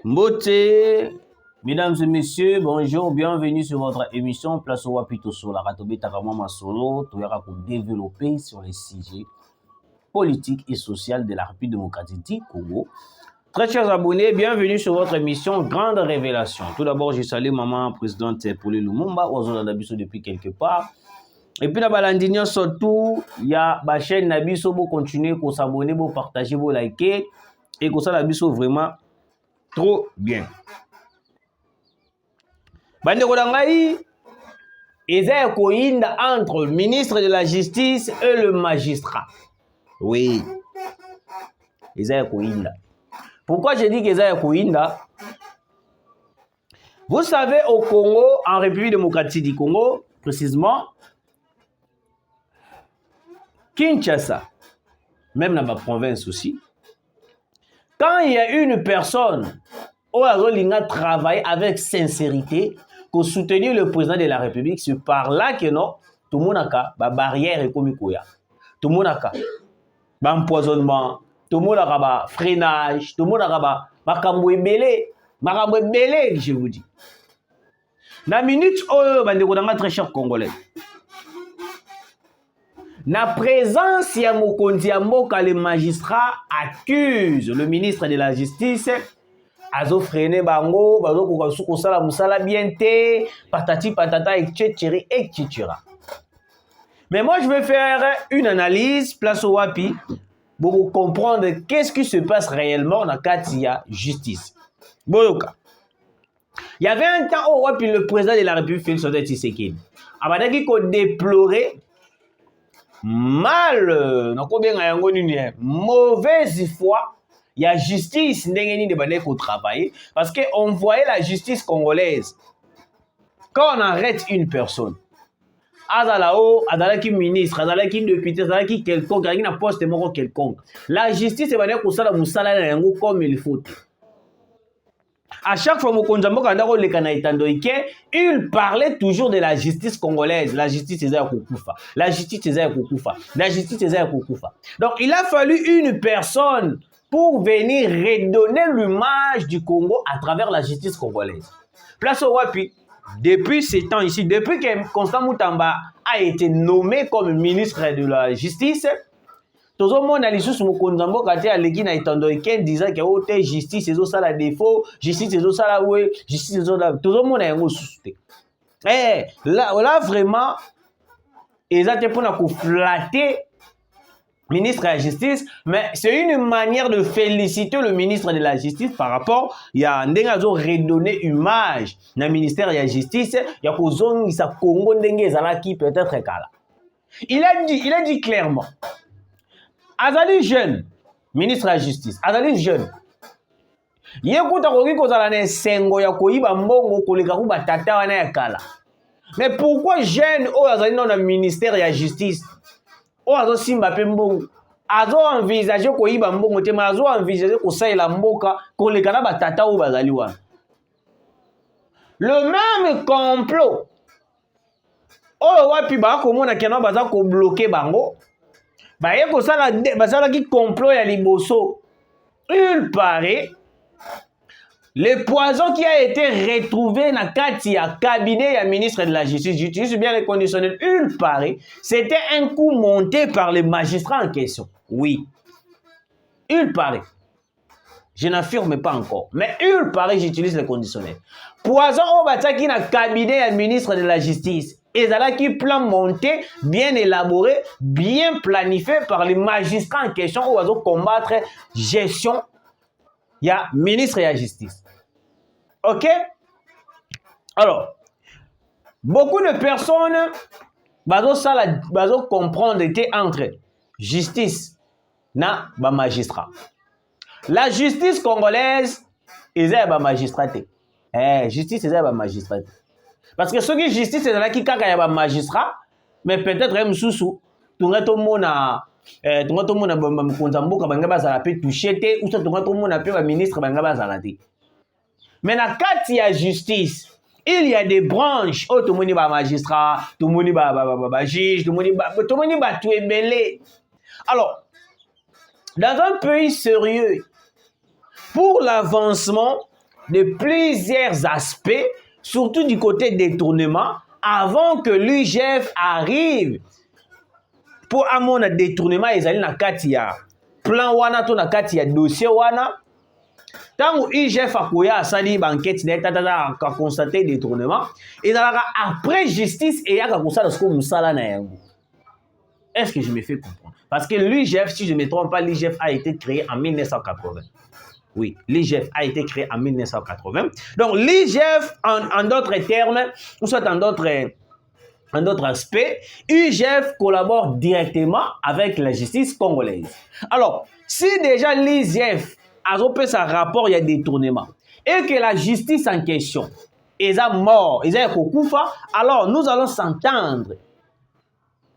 Mbote, mesdames et messieurs, bonjour, bienvenue sur votre émission Place au Wapito sur la Ratobe Takamama Solo, pour développer sur les sujets politiques et sociaux de la République démocratique du Congo. Très chers abonnés, bienvenue sur votre émission Grande Révélation. Tout d'abord, je salue maman présidente Pauline Lumumba, Ozo Nabiso depuis quelque part. Et puis, dans la surtout, il y a la chaîne Nabiso pour continuer, pour s'abonner, pour partager, pour liker. Et pour ça, Nabiso vraiment trop bien. Bande Kodangai, eza koinda entre le ministre de la Justice et le magistrat. Oui. Eza koinda. Pourquoi je dis qu'eza koinda? Vous savez, au Congo, en République démocratique du Congo, précisément, Kinshasa, même dans ma province aussi, quand il y a une personne où elle a travaillé avec sincérité pour soutenir le président de la République, c'est par là que non, tout le monde a une barrière et comme tout le monde a un empoisonnement, tout le monde a un freinage, tout le monde a un belé, je vous dis. Dans la minute où très cher Congolais, la présence de Mokonzi Mboka, le magistrat accuse le ministre de la Justice azo freiner bango, bazo ko sala musala bien te, patati patata etc. etc. Mais moi je vais faire une analyse place au wapi pour comprendre qu'est-ce qui se passe réellement dans Katia justice. Boyoka. Il y avait un temps au wapi le président de la République Félix Antoine Tshisekedi abadaki ko déplorer mal, mauvaise foi, il y a justice de travailler parce qu'on voyait la justice congolaise. Quand on arrête une personne, Azalao, Azalaki ministre, Azalaki député, Azalaki quelconque, Azalaki na poste quelconque, la justice est comme il faut. À chaque fois il parlait toujours de la justice congolaise. La justice est Kokufa. La justice est Kokufa. La justice est Kokufa. Donc il a fallu une personne pour venir redonner l'image du Congo à travers la justice congolaise. Place au Wapi, depuis ces temps ici, depuis que Constant Moutamba a été nommé comme ministre de la Justice, tout le monde a dit que Mokonzi Mboka a dit que disait que justice est ça la défaut, justice est ça la ouais, justice est ça tout le monde a dit. Eh là vraiment ils ont été pour flatter le ministre de la Justice, mais c'est une manière de féliciter le ministre de la Justice par rapport il y a ndengazo redonner image dans le ministère de la Justice, il y a kozong sa Congo ndenge ezalaki peut-être kala. Il a dit clairement Azali jeune, ministre de la Justice, Azali jeune. Yekuta koki kozala na sengo ya koyiba mbongo koleka ku batata wana ya kala. Mais pourquoi jeune o azali dans le ministère de la Justice? O azo simba pe mbongo. Azo envisager koyiba mbongo te, mais azo envisager ko saela mboka koleka na batata o bazali wana. Le même complot. O wapi ba komona kena baza ko bloquer bango. Il complot ya liboso. Il paraît le poison qui a été retrouvé dans le cabinet du ministre de la Justice, j'utilise bien les conditionnels, il paraît, c'était un coup monté par les magistrats en question. Oui. Il paraît. Je n'affirme pas encore. Mais il paraît, j'utilise les conditionnels. Poison au bataki dans le cabinet du ministre de la Justice. Et là qui plan monté, bien élaboré, bien planifié par les magistrats en question où ils combattre gestion. Il y a ministre de la Justice. Ok? Alors, beaucoup de personnes vont comprendre entre justice et magistrat. La justice congolaise est un magistrat. Justice est un magistrat. Parce que ceux qui justice c'est là qui kaka ya ba magistrat, mais peut-être même sous tout le monde a Mokonzi Mboka banga bazala pe toucher te ou tout le monde a pe ba ministre banga bazala te. Mais na kati ya justice, il y a des branches, tout le monde ba magistrat, tout le monde ba juge, tout le monde ba tout ébélé. Alors, dans un pays sérieux, pour l'avancement de plusieurs aspects, surtout du côté détournement, avant que l'UGF arrive pour amona détournement ezali na kati ya plan wana to na kati ya dossier wana. Tant que l'UGF akoya asali banquette na tata ka constater détournement, ezalaka après justice et yaka kosala ce que musala na yango. Est-ce que je me fais comprendre? Parce que l'UGF, si je ne me trompe pas, l'UGF a été créé en 1980. Oui, l'IGF a été créé en 1980. Donc, l'IGF, en d'autres termes, ou soit en d'autres aspects, l'IGF collabore directement avec la justice congolaise. Alors, si déjà l'IGF a repris son rapport, il y a détournement, et que la justice en question est mort, est kokufa, alors nous allons s'entendre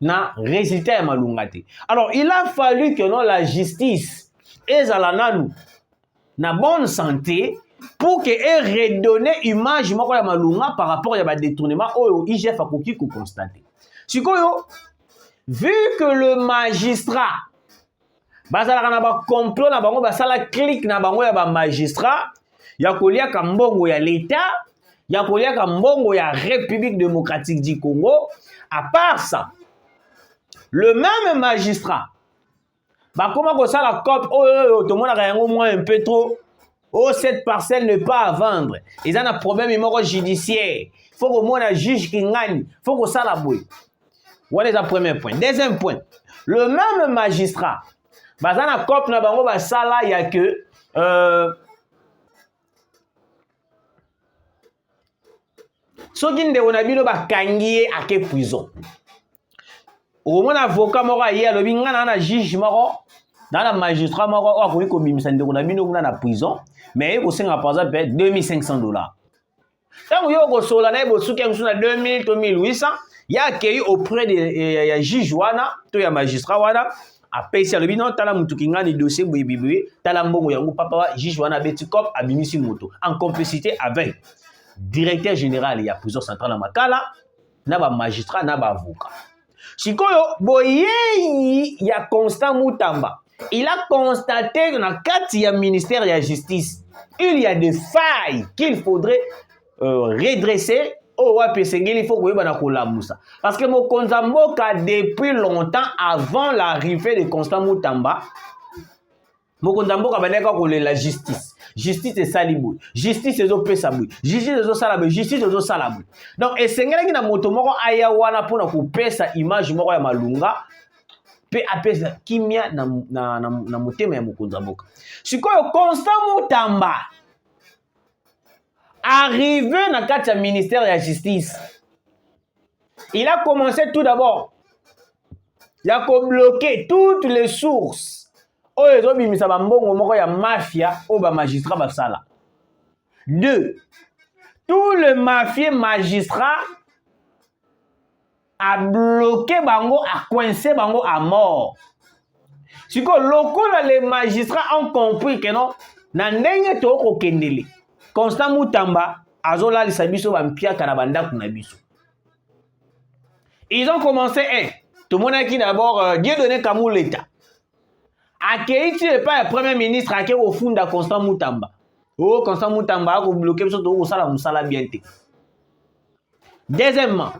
na résultat malungate. Alors, il a fallu que non, la justice est à na bonne santé pour qu'elle redonne image moko ya malunga par rapport à détournement au IGF a koki ko constater. Sikoyo, vu que le magistrat bazala na ba complot na bango basala clique na bango ya ba magistrat ya kolia ka mbongo ya l'état, ya kolia ka mbongo ya République démocratique du Congo, à part ça, le même magistrat bah comment que ça la COP, tout le monde a rien au moins un peu trop. Oh, cette parcelle n'est pas à vendre. Ils ont un problème judiciaire. Il faut que le juge qui gagne. Il faut que ça la bouille. Voilà le premier point. Deuxième point. Le même magistrat, bah dans la COP, bah ça là, il y a que ceux qui ne ont pas gagné à quelle prison. Au moins avocat mora hier le binga na juge moro dans la magistrat moro a koyi ko bimisa ndeko na bino kuna na prison mais ko senga par exemple $2,500. Tant yo ko sola na bo suki ngusu na 2000 to 1800 ya accueilli auprès de ya juge wana to ya magistrat wana a payé le bino tala mutu kinga ni dossier boyibibi tala mbongo yango papa juge wana beti cop abimisi moto en complicité avec directeur général ya prison centrale na Makala na ba magistrat na ba avocat. Sikoyo, boyeyi ya Constant Mutamba, il a constaté que dans le cadre du ministère de la Justice, il y a des failles qu'il faudrait redresser. Oh, il faut que parce que mon Konzamboka, depuis longtemps avant l'arrivée de Constant Mutamba, mon Konzamboka a la justice. Justice est salibou. Justice est au pesabou. Justice est au salabou. Justice est au salabou. Donc, et c'est ce qui na moto moko ayawana pour na kupesa image moko ya malunga pe apesa kimia na motema ya mokonza mboka. Sikoyo Constant Mutamba arrivé na kati ya ministère de la justice. Il a commencé tout d'abord. Il a bloqué toutes les sources. Oh, ils ont mis ça bambongo moko ya mafia au ba magistrat basala. 2. Tout le mafieux magistrat a bloqué bango, a coincé bango à mort. Si que les magistrats ont compris que non, na ndenge to ko kendele. Constant Mutamba azola lisabiso bampia kanabanda kuna biso. Ils ont commencé tout le monde qui d'abord Dieu donné Kamou l'État. Accueilli pas le premier ministre accueilli au fond de Constant Mutamba. Oh, Constant Mutamba a bloqué au sala bien. Deuxièmement,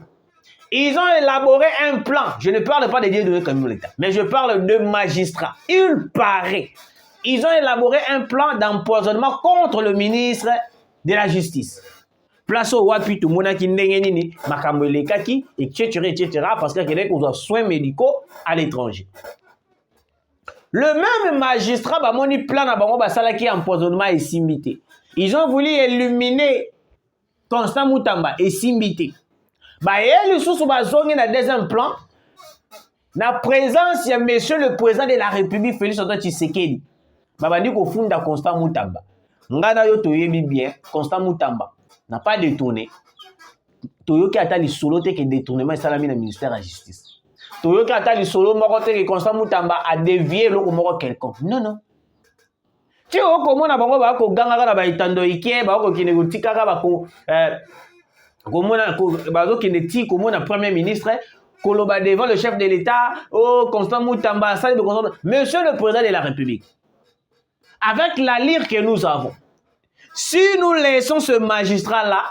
ils ont élaboré un plan. Je ne parle pas de Dieu donné comme l'État, mais je parle de magistrats. Il paraît. Ils ont élaboré un plan d'empoisonnement contre le ministre de la Justice. Place au wapi tout le monde qui n'est ni makambo lekaki etc. parce qu'il y a des soins médicaux à l'étranger. Le même magistrat a moni plan à bango basala qui empoisonnement et simbité. Ils ont voulu éliminer Constant Mutamba et simbité. Bah elle sous bazongi na deuxième plan na présence ya monsieur le président de la République Félix Antoine Tshisekedi. Ba bandi ko funda Constant Mutamba. Ngana yo toyebi bien Constant Mutamba n'a pas détourné. Toyoki ata li solo te que détournement et salami na ministère de la justice. Toyoki ata li solo moko te que Constant Mutamba a dévié loko moko quelconque. Non. Tu o komona bango ba ko ganga na ba itando ike ba ko kine gotika ba ko komona ko ba zo kine ti komona premier ministre koloba devant le chef de l'État, oh Constant Mutamba, ça monsieur le président de la République. Avec la lyre que nous avons, Si nous laissons ce magistrat-là,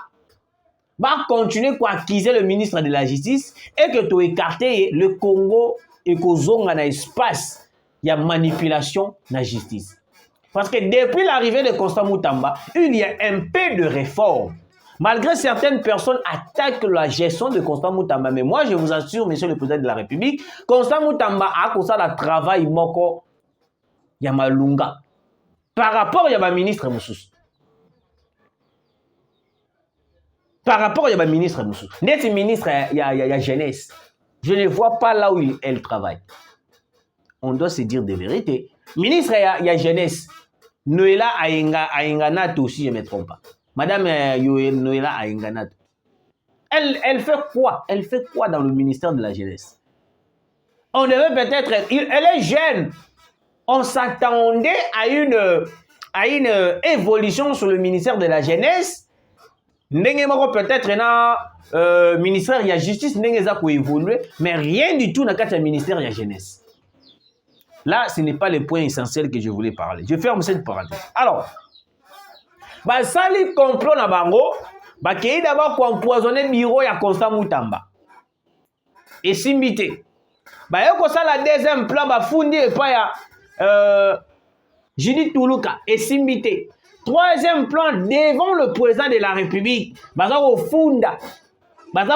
va continuer à accuser le ministre de la Justice et que tu écartes le Congo et que tu aies un espace, il y a manipulation de la justice. Parce que depuis l'arrivée de Constant Moutamba, il y a un peu de réforme. Malgré certaines personnes attaquent la gestion de Constant Moutamba, mais moi je vous assure, monsieur le président de la République, Constant Moutamba a comme ça le travail moko Yamalunga par rapport à ministre Moussous. Par rapport à ministre Moussous. Net ministre il y a jeunesse. Je ne vois pas là où elle travaille. On doit se dire des vérités. Ministre il y a jeunesse. Noéla Aïnganat aussi, je ne me trompe pas. Madame Noéla Aïnganat. Elle fait quoi? Elle fait quoi dans le ministère de la jeunesse? On devait peut-être... Elle est jeune. On s'attendait à une évolution sur le ministère de la jeunesse. Peut-être dans ministère de la justice, évoluer, mais rien du tout dans le ministère de la jeunesse. Là, ce n'est pas le point essentiel que je voulais parler. Je ferme cette parenthèse. Alors, ça les complot na bango, qui d'abord empoisonner le bureau ya Constant Moutamba. Et simbité. Yoko ça la deuxième plan fundi et pas ya Judith Toulouka et simbité. Troisième plan devant le président de la République. Au funda.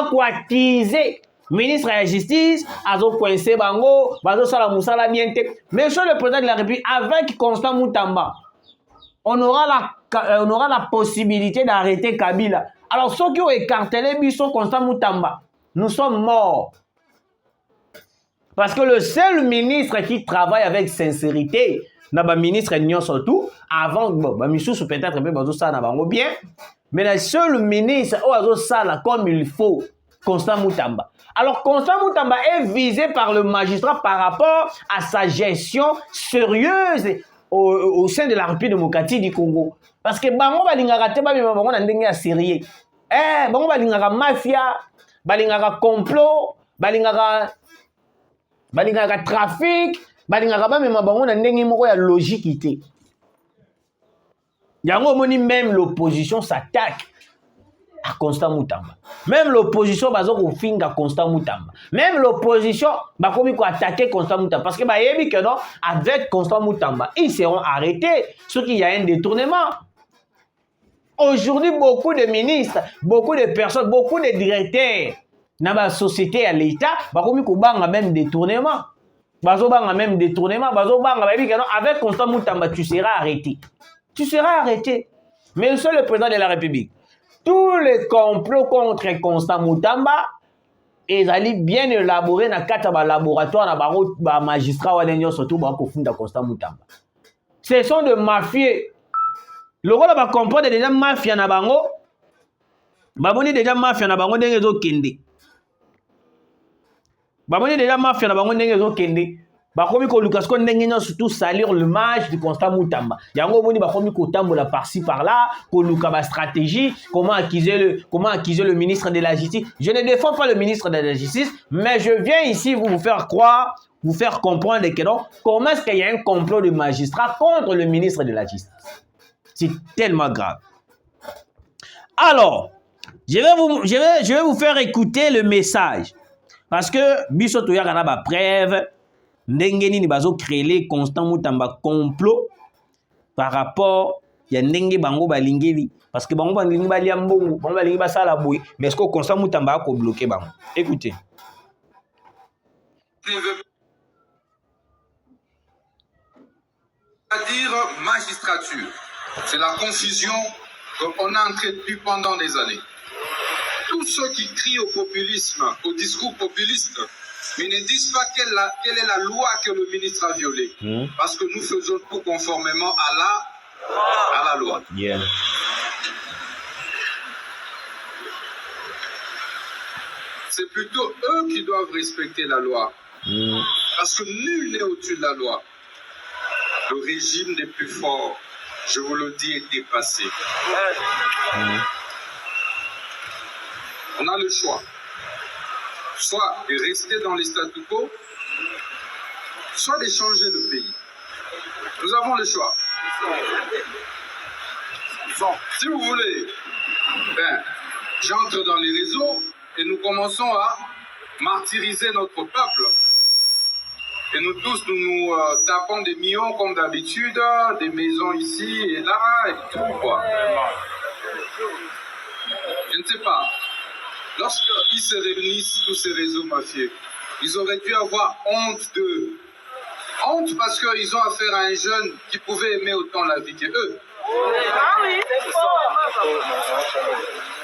Ko attiser ministre de la Justice, azo coincé bango, bazo sala musala niente. Monsieur le président de la République, avec Constant Moutamba, on aura la possibilité d'arrêter Kabila. Alors ceux qui ont écarté les biso Constant Moutamba, nous sommes morts. Parce que le seul ministre qui travaille avec sincérité, n'a ministre Nyon surtout, avant, Missou peut-être bazo sala bango bien, mais le seul ministre où azo sala comme il faut, Constant Moutamba. Alors, Constant Moutamba est visé par le magistrat par rapport à sa gestion sérieuse au sein de la République démocratique du Congo. Parce que bango balingaka te bango na ndenge ya sérieux. Bango balingaka mafia, balingaka complot, balingaka trafic, balingaka bango na ndenge moko ya logique te. Yango moni même l'opposition s'attaque à Constant Moutamba. Même l'opposition va finga Constant Moutamba. Même l'opposition va attaquer Constant Moutamba. Parce que que non, avec Constant Moutamba, ils seront arrêtés. Ceux qui y a un détournement. Aujourd'hui, beaucoup de ministres, beaucoup de personnes, beaucoup de directeurs dans la société à l'État, même détournement. Même détournement. Avec Constant Moutamba, tu seras arrêté. Tu seras arrêté. Mais seul le président de la République. Tous les complots contre Constant Moutamba, ils allaient bien élaborer dans le laboratoire, dans le magistrat, surtout pour fonder Constant Moutamba. Ce sont des mafieux. Le rôle de comprendre déjà mafia na bango, baboni déjà mafia na bango ndenge zo kende. Baboni déjà mafia na bango ndenge zo kende. Bakomi ko Lucas ko ndenge na surtout salir l'image de Constant Moutamba. Yango boni bakomi ko tambola par-ci par-là, ko luka ba stratégie, comment accuser le ministre de la Justice. Je ne défends pas le ministre de la Justice, mais je viens ici vous faire croire, vous faire comprendre que non, comment est-ce qu'il y a un complot de magistrats contre le ministre de la Justice. C'est tellement grave. Alors, je vais vous faire écouter le message. Parce que, biso to yakana ba preuve, ndenge nini bazo créer Constant Moutamba complot par rapport ya ndenge bango balingeli. Parce que bango balingi balia mbongo, bango balingi basala boy, mais est-ce que Constant Moutamba a bloqué bango? Écoutez. C'est-à-dire magistrature. C'est la confusion qu'on a entretenue pendant des années. Tous ceux qui crient au populisme, au discours populiste, mais ne disent pas quelle est la loi que le ministre a violée. Parce que nous faisons tout conformément à la loi. Yeah. C'est plutôt eux qui doivent respecter la loi. Parce que nul n'est au-dessus de la loi. Le régime des plus forts, je vous le dis, est dépassé. On a le choix. Soit de rester dans les statu quo, soit de changer le pays. Nous avons le choix. Bon, si vous voulez, j'entre dans les réseaux et nous commençons à martyriser notre peuple. Et nous tous, nous tapons des millions comme d'habitude, des maisons ici et là, et tout quoi. Je ne sais pas. Lorsqu'ils se réunissent, tous ces réseaux mafieux, ils auraient dû avoir honte d'eux. Honte parce qu'ils ont affaire à un jeune qui pouvait aimer autant la vie qu'eux.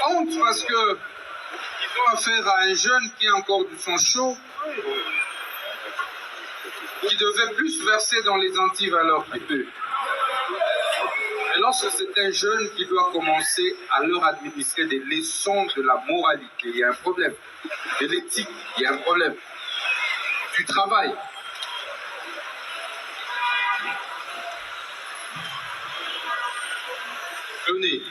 Honte parce qu'ils ont affaire à un jeune qui a encore du sang chaud, qui devait plus verser dans les antivaleurs qu'eux. Et lorsque c'est un jeune qui doit commencer à leur administrer des leçons de la moralité, il y a un problème. De l'éthique, il y a un problème. Du travail. Tenez.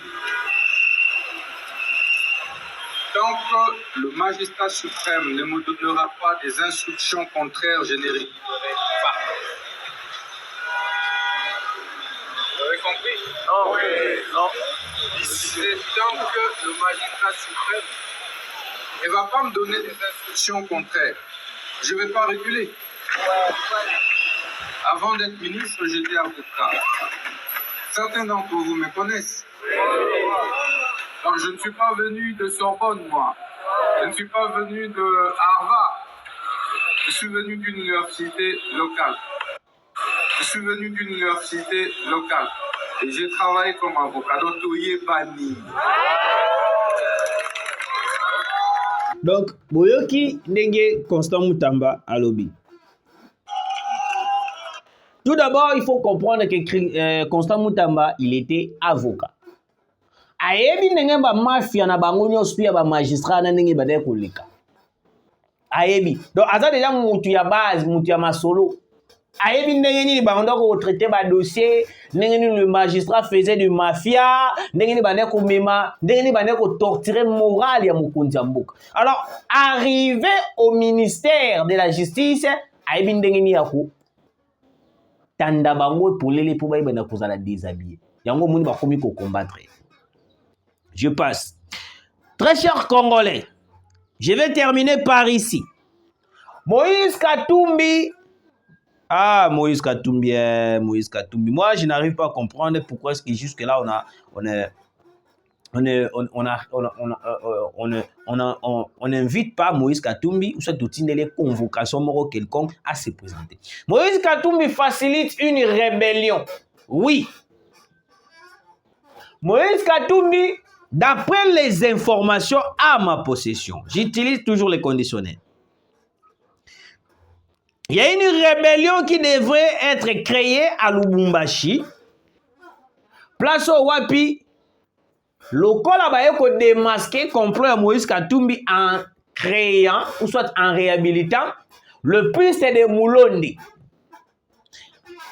Tant que le magistrat suprême ne me donnera pas des instructions contraires, je n'hériterai pas. Vous avez compris? Non, oui, non. C'est tant que le magistrat suprême ne va pas me donner des instructions contraires, je ne vais pas reculer. Avant d'être ministre, j'étais avocat. Certains d'entre vous me connaissent. Alors, je ne suis pas venu de Sorbonne, moi. Je ne suis pas venu de Harvard. Je suis venu d'une université locale. Je suis venu d'une université locale. Et j'ai travaillé comme avocat. Donc, Boyoki Ndenge Constant Mutamba Alobi. Tout d'abord, il faut comprendre que Constant Mutamba, il était avocat. Ayebi ndenge ba mafia na bango nyonso ya ba magistrat na ndenge ba koleka. Ayebi. Donc aza déjà mutu ya base, mutu ya masolo. Ayebi ndenge nini ba ndako traiter ba dossier, ndenge nini le magistrat faisait du mafia, ndenge nini ba ndeko mema, ndenge nini ba ndeko torturer morale ya mokonzi ya mboka. Alors, arrivé au ministère de la justice, ayebi ndenge nini ya ko tanda bango polele po ba ibana kozala déshabillé. Yango moni ba komi ko combattre. Je passe. Très chers Congolais, je vais terminer par ici. Moïse Katumbi. Ah, Moïse Katumbi, Moïse Katumbi. Moi, je n'arrive pas à comprendre pourquoi est-ce que jusque-là, on n'invite pas Moïse Katumbi ou cette routine de convocation moro quelconque à se présenter. Moïse Katumbi facilite une rébellion. Oui. Moïse Katumbi, d'après les informations à ma possession, j'utilise toujours les conditionnels. Il y a une rébellion qui devrait être créée à Lubumbashi. Place au Wapi. Le Kolabayeko démasqué complot à Moïse Katumbi en créant, ou soit en réhabilitant, le puits de Moulondi.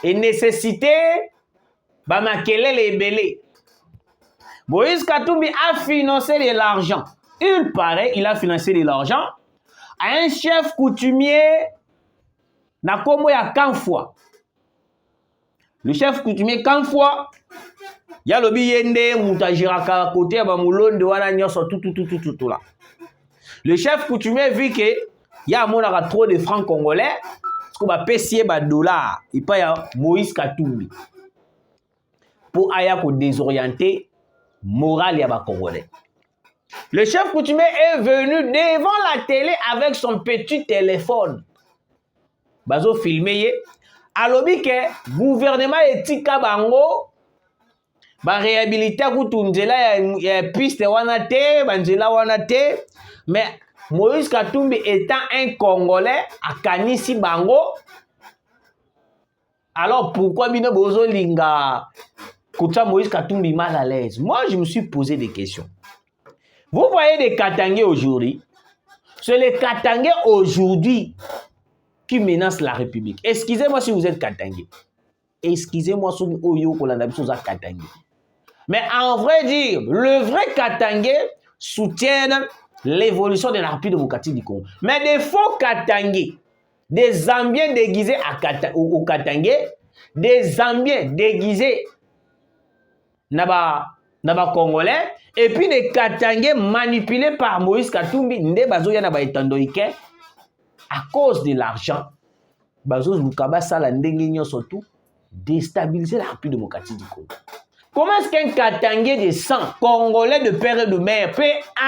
Et nécessité, Bamakele les belés. Moïse Katumbi a financé de l'argent. Il paraît, il a financé de l'argent à un chef coutumier na komo ya Kanfwa. Le chef coutumier Kanfwa, ya lobi yende mutajiraka côté ya Bamulondi wana nyoso tout là. Le chef coutumier vu que ya monaka trop de francs congolais, parce que ba pesier ba dollars, il pa ya Moïse Katumbi. Pour aya ko désorienter morale ya ba Congolais. Le chef coutumier est venu devant la télé avec son petit téléphone. Bazo filmé alobi ke gouvernement etika bango ba réhabiliter kutunzela ya piste wana te, banzela wana te, mais Moïse Katumbi étant un Congolais akanisi bango. Alors pourquoi bino bozo linga Kouta Moïse Katumbi mal à l'aise? Moi, je me suis posé des questions. Vous voyez des Katangais aujourd'hui. C'est les Katangais aujourd'hui qui menacent la République. Excusez-moi si vous êtes Katangais. Excusez-moi si vous êtes Katangais. Mais en vrai dire, le vrai Katangais soutient l'évolution de la République démocratique du Congo. Mais des faux Katangais, des Zambiens déguisés au Katangais, des Zambiens déguisés Naba na Congolais, et puis les Katangais manipulés par Moïse Katumbi, nde bazo ya na ba etandoike, à cause de l'argent, bazo lukaba sala ndenge nyonso tout, déstabiliser la République démocratique du Congo. Comment est-ce qu'un Katangais de sang, Congolais de père et de mère, peut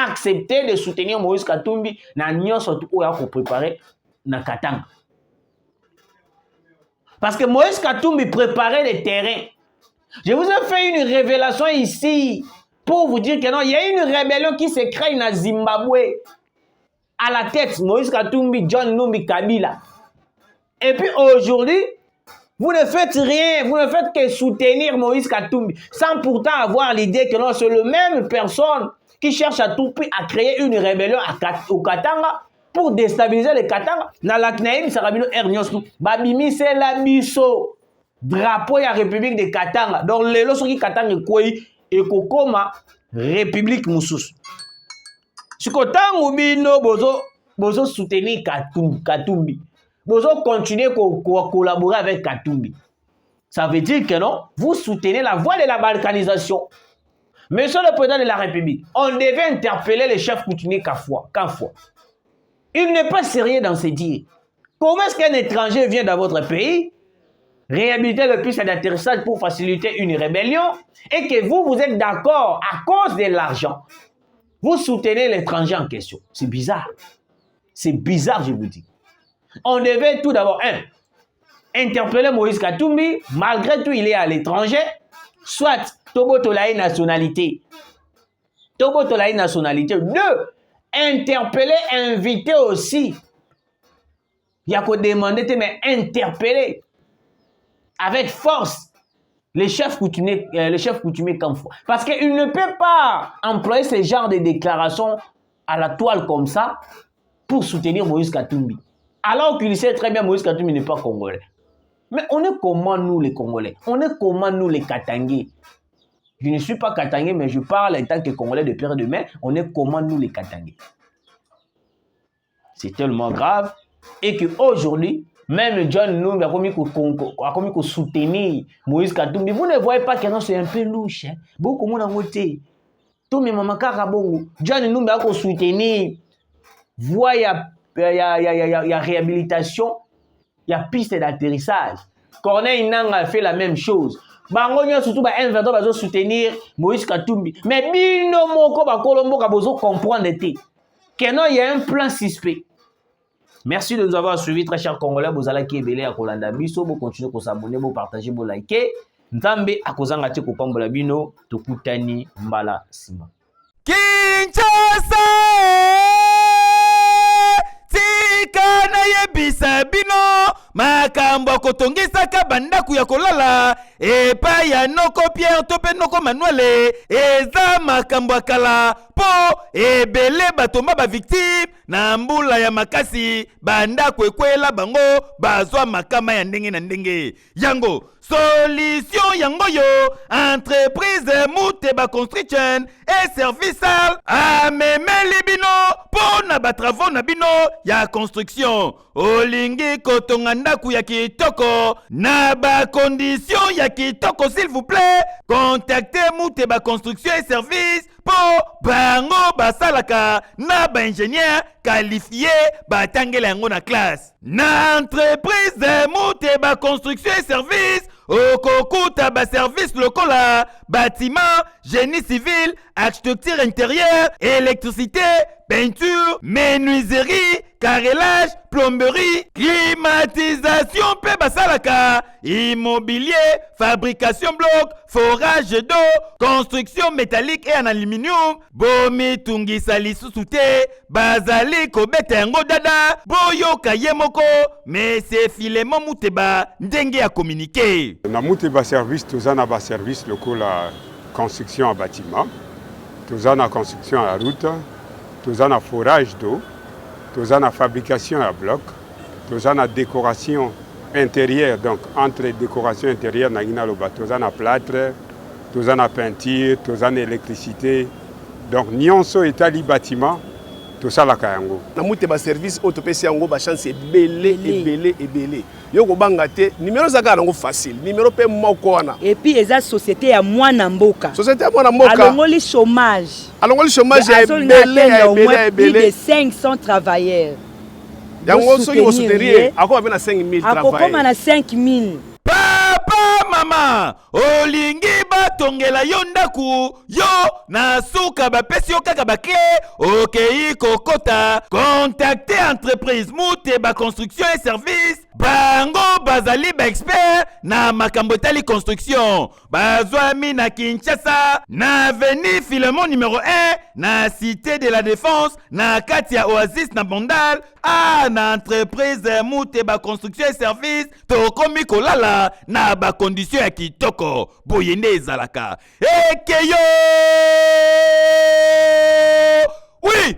accepter de soutenir Moïse Katumbi na nyonso tout oya ko préparer na Katanga? Parce que Moïse Katumbi préparait les terrains. Je vous ai fait une révélation ici pour vous dire que non, il y a une rébellion qui se crée dans Zimbabwe. À la tête, Moïse Katumbi, John Numbi Kabila. Et puis aujourd'hui, vous ne faites rien, vous ne faites que soutenir Moïse Katumbi, sans pourtant avoir l'idée que non, c'est le même personne qui cherche à tout prix à créer une rébellion au Katanga pour déstabiliser les Katanga. Dans la CNAIM, Sarabino Erniosou, Babimi, c'est la biso. Drapeau ya République de Katanga. Donc, les lois qui Katanga et Kokoma, République Moussous. Si Kotango bino, bozo soutenir Katumbi. Bozo continuer à collaborer avec Katumbi. Ça veut dire que non, vous soutenez la voie de la balkanisation. Monsieur le président de la République, on devait interpeller les chefs coutumiers qu'à fois. Il n'est pas sérieux dans ces dires. Comment est-ce qu'un étranger vient dans votre pays, réhabiliter le piste d'atterrissage pour faciliter une rébellion, et que vous êtes d'accord à cause de l'argent, vous soutenez l'étranger en question? C'est bizarre. C'est bizarre, je vous dis. On devait tout d'abord, interpeller Moïse Katumbi, malgré tout, il est à l'étranger, soit Tobo Tolaï nationalité. Tobo Tolaï nationalité. Deux, interpeller, inviter aussi. Il y a qu'à demander, mais interpeller avec force les chefs coutumiers comme fois. Parce qu'il ne peut pas employer ce genre de déclarations à la toile comme ça pour soutenir Moïse Katumbi. Alors qu'il sait très bien que Moïse Katumbi n'est pas congolais. Mais on est comment nous les Congolais? On est comment nous les Katangais? Je ne suis pas Katangais, mais je parle en tant que Congolais de père et de mère. On est comment nous les Katangais? C'est tellement grave. Et qu'aujourd'hui, même John Numbi a commis qu'on soutenir Moïse Katumbi. Vous ne voyez pas que non, c'est un peu louche. Hein? Beaucoup de monde a voté. Tout le monde a voté. John Numbi a soutenir. Voix, il y a réhabilitation, il y a piste d'atterrissage. Corneille Nangaa a fait la même chose. Bangonia surtout M23 va soutenir Moïse Katumbi. Mais bino moko ba kolombo ka bozo comprendre que non, il y a un plan suspect. Merci de nous avoir suivis, très chers Congolais. Vous allez qui belé à Kolanda Biso, vous continuez à s'abonner, vous partager, vous liker. Nzambe akozanga te kopambola bino tokutani mbala sima. Kinshasa tika na yebisa bino makambo kotongisaka bandaku ya kolala epai ya noko Pierre to pe noko Manuel eza makambo akala po ebele batomba ba victime na mbula ya makasi bandaku ekwela bango bazwa makama ya ndenge na ndenge yango solution yango yo entreprise Muteba Construction et Service amemeli bino po na ba travaux na bino ya construction olingi kotonga ndaku ya kitoko na ba condition ya kitoko s'il vous plaît contactez Muteba Construction et Service po bango basalaka na ba ingénieur qualifié batangela yango na classe na entreprise Muteba Construction et Service okokuta ba service lokola bâtiment génie civil architecture intérieure électricité peinture menuiserie carrelage plomberie climatisation pe basalaka immobilier fabrication bloc forage d'eau construction métallique et en aluminium bomi tungisa lisusu te bazali kobeta yango dada boyoka ye moko mais c'est Filemon Muteba ndenge ya communiquer na Muteba service tozana ba service lokola construction à bâtiment tozana construction à route tozana forage d'eau tozana fabrication à bloc tozana décoration intérieure donc entre décoration intérieure na ngina loba tozana plâtre tozana peinture tozana électricité donc nyonso etali bâtiment tosalaka yango. Na muteba service autopsie yango ba chance ebele. Yoko banga te numéro zaka nango facile. Numéro pe moko wana. Et puis eza société ya mwana mboka. Société ya mwana mboka. Alongoli chômage. Alongoli chômage ebele. Plus de 500 travailleurs. Yango soki vous soutenir akoma pe na 5000 travailleurs. Akoma na 5000. Papa mama olingi batongela yo ndaku yo na suka bapesi yo kaka bakle okei kokota contacter entreprise Muteba construction et service bango bazali ba expert na makambo etali construction bazwami na Kinshasa na avenue Philemon numéro 1 na cité de la défense na kati ya Oasis na Bondal na entreprise Muteba construction et service tokomi kolala na ba condition ya kitoko boyende ezalaka ekeyo oui